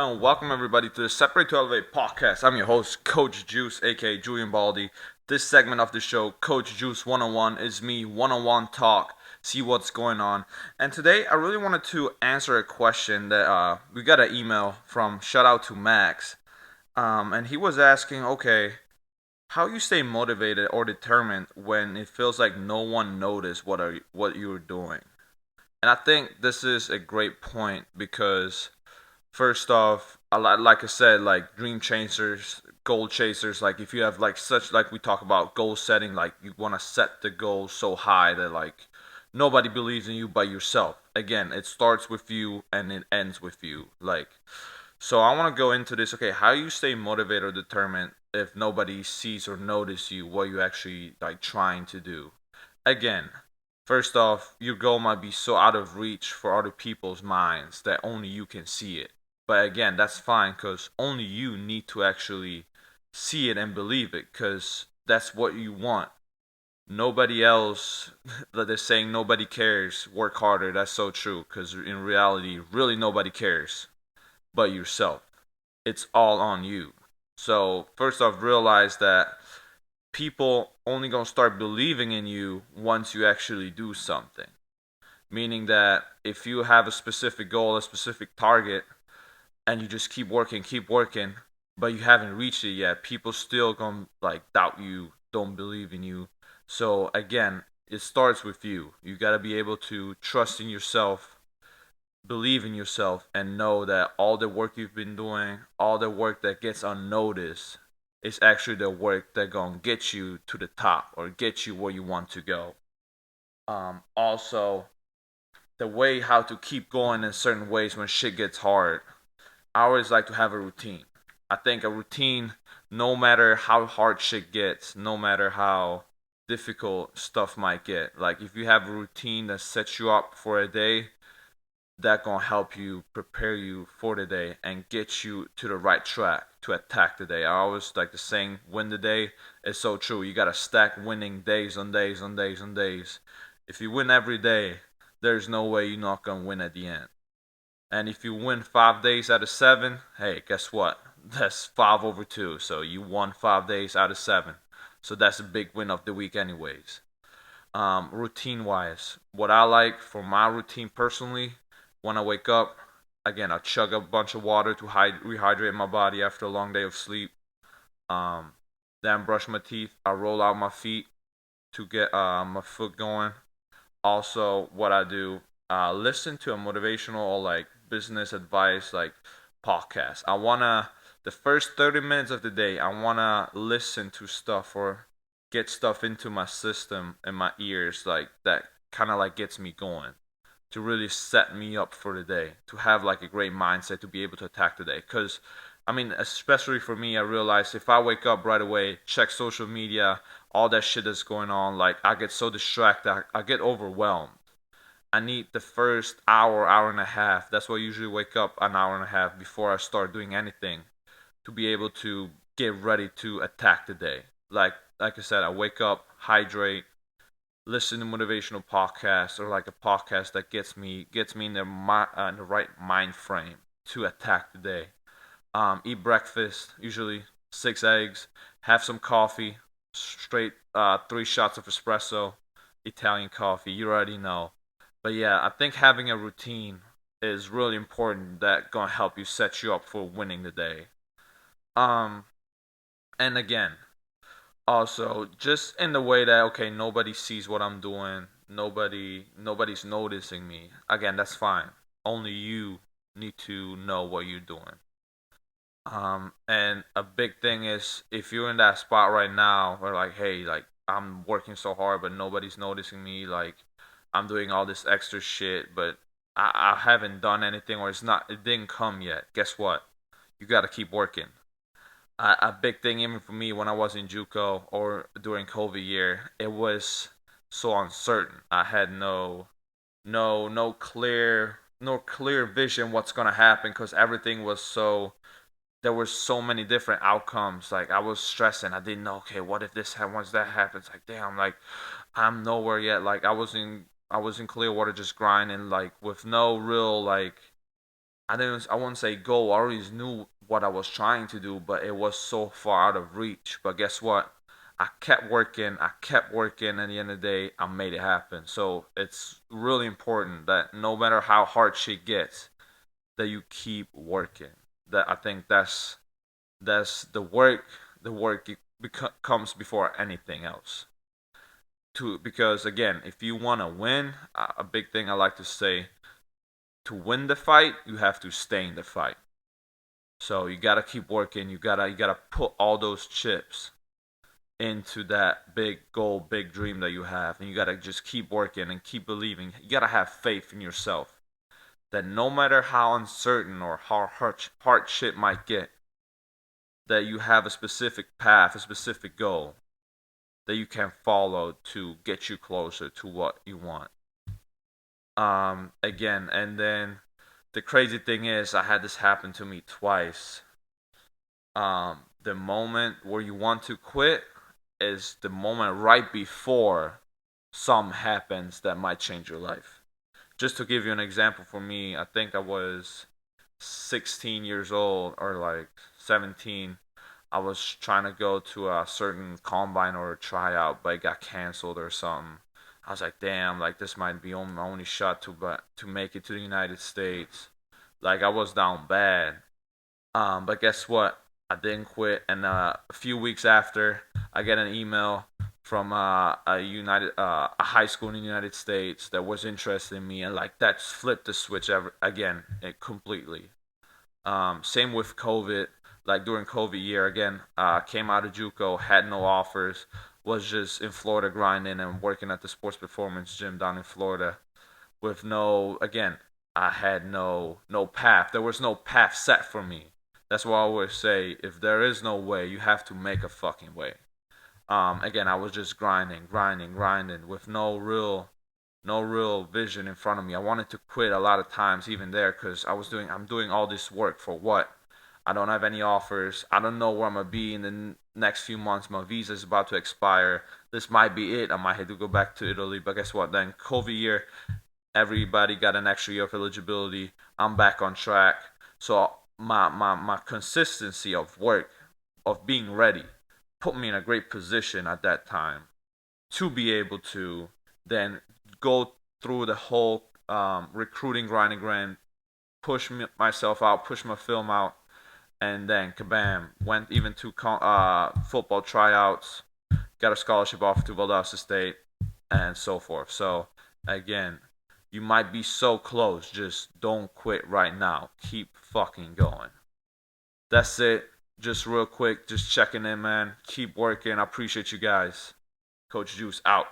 And welcome everybody to the Separate to Elevate podcast. I'm your host, Coach Juice, aka Julian Baldi. This segment of the show, Coach Juice 101, is me one-on-one talk, see what's going on. And today, I really wanted to answer a question that we got an email from. Shout out to Max, and he was asking, okay, how you stay motivated or determined when it feels like no one noticed what you were doing. And I think this is a great point because first off, like I said, like dream chasers, goal chasers, like if you have like such like we talk about goal setting, like you want to set the goal so high that like nobody believes in you but yourself. Again, it starts with you and it ends with you. Like so I want to go into this. Okay, how you stay motivated or determined if nobody sees or notice you what you actually like trying to do. Again, first off, your goal might be so out of reach for other people's minds that only you can see it. But again, that's fine because only you need to actually see it and believe it because that's what you want. Nobody else, that they're saying nobody cares, work harder. That's so true because in reality, really nobody cares but yourself. It's all on you. So, first off, realize that people only gonna start believing in you once you actually do something. Meaning that if you have a specific goal, a specific target, and you just keep working, but you haven't reached it yet, people still gonna like doubt you, don't believe in you. So again, it starts with you. You gotta be able to trust in yourself, believe in yourself, and know that all the work you've been doing, all the work that gets unnoticed, is actually the work that gonna get you to the top or get you where you want to go. Also, the way how to keep going in certain ways when shit gets hard. I always like to have a routine. I think a routine, no matter how hard shit gets, no matter how difficult stuff might get, like if you have a routine that sets you up for a day, that gonna help you prepare you for the day and get you to the right track to attack the day. I always like the saying, win the day. It's so true. You gotta stack winning days on days on days on days. If you win every day, there's no way you're not gonna win at the end. And if you win 5 days out of 7, hey, guess what? That's 5/2. So you won 5 days out of 7. So that's a big win of the week, anyways. Routine wise, what I like for my routine personally, when I wake up, again, I chug a bunch of water to rehydrate my body after a long day of sleep. Um, then brush my teeth. I roll out my feet to get my foot going. Also, what I do, listen to a motivational or like business advice like podcast. I wanna the first 30 minutes of the day, I wanna listen to stuff or get stuff into my system and my ears like that kind of like gets me going to really set me up for the day, to have like a great mindset to be able to attack the day. Because, I mean, especially for me, I realize if I wake up right away, check social media, all that shit that's going on, like I get so distracted, I get overwhelmed. I need the first hour, hour and a half. That's why I usually wake up an hour and a half before I start doing anything to be able to get ready to attack the day. Like I said, I wake up, hydrate, listen to motivational podcasts or like a podcast that gets me in in the right mind frame to attack the day. Eat breakfast, usually 6 eggs, have some coffee, straight 3 shots of espresso, Italian coffee. You already know. But yeah, I think having a routine is really important that gonna help you set you up for winning the day. Um, and again, also, just in the way that okay, nobody sees what I'm doing, nobody's noticing me. Again, that's fine. Only you need to know what you're doing. And a big thing is if you're in that spot right now where like, hey, like I'm working so hard but nobody's noticing me, like I'm doing all this extra shit, but I haven't done anything or it didn't come yet. Guess what? You gotta keep working. A big thing even for me when I was in JUCO or during COVID year, it was so uncertain. I had no clear vision what's gonna happen because everything was so there were so many different outcomes. Like I was stressing. I didn't know. Okay, what if this happens? Once that happens, like damn, like I'm nowhere yet. Like I was in Clearwater just grinding, like with no real like I wouldn't say goal. I always knew what I was trying to do, but it was so far out of reach. But guess what? I kept working, and at the end of the day, I made it happen. So it's really important that no matter how hard shit gets, that you keep working. That I think that's the work. The work comes before anything else. Because again, if you want to win, a big thing I like to say, to win the fight, you have to stay in the fight. So you gotta keep working. You gotta put all those chips into that big goal, big dream that you have, and you gotta just keep working and keep believing. You gotta have faith in yourself that no matter how uncertain or how hard shit might get, that you have a specific path, a specific goal that you can follow to get you closer to what you want. Again, and then the crazy thing is, I had this happen to me twice. The moment where you want to quit is the moment right before something happens that might change your life. Just to give you an example, for me, I think I was 16 years old or like 17. I was trying to go to a certain combine or a tryout, but it got canceled or something. I was like, damn, like this might be my only shot to make it to the United States. Like I was down bad. But guess what? I didn't quit, and a few weeks after, I get an email from a high school in the United States that was interested in me, and like that flipped the switch again, completely. Same with COVID. Like during COVID year again, came out of JUCO, had no offers, was just in Florida grinding and working at the sports performance gym down in Florida with no, again, I had no path. There was no path set for me. That's why I always say, if there is no way, you have to make a fucking way. Again, I was just grinding with no real vision in front of me. I wanted to quit a lot of times, even there, because I'm doing all this work for what? I don't have any offers. I don't know where I'm gonna be in the next few months. My visa is about to expire. This might be it. I might have to go back to Italy. But guess what? Then COVID year, everybody got an extra year of eligibility. I'm back on track. So my consistency of work, of being ready, put me in a great position at that time to be able to then go through the whole recruiting grind, myself out, push my film out, and then kabam, went even to football tryouts, got a scholarship offer to Valdosta State, and so forth. So again, you might be so close, just don't quit right now. Keep fucking going. That's it. Just real quick, just checking in, man. Keep working. I appreciate you guys. Coach Juice out.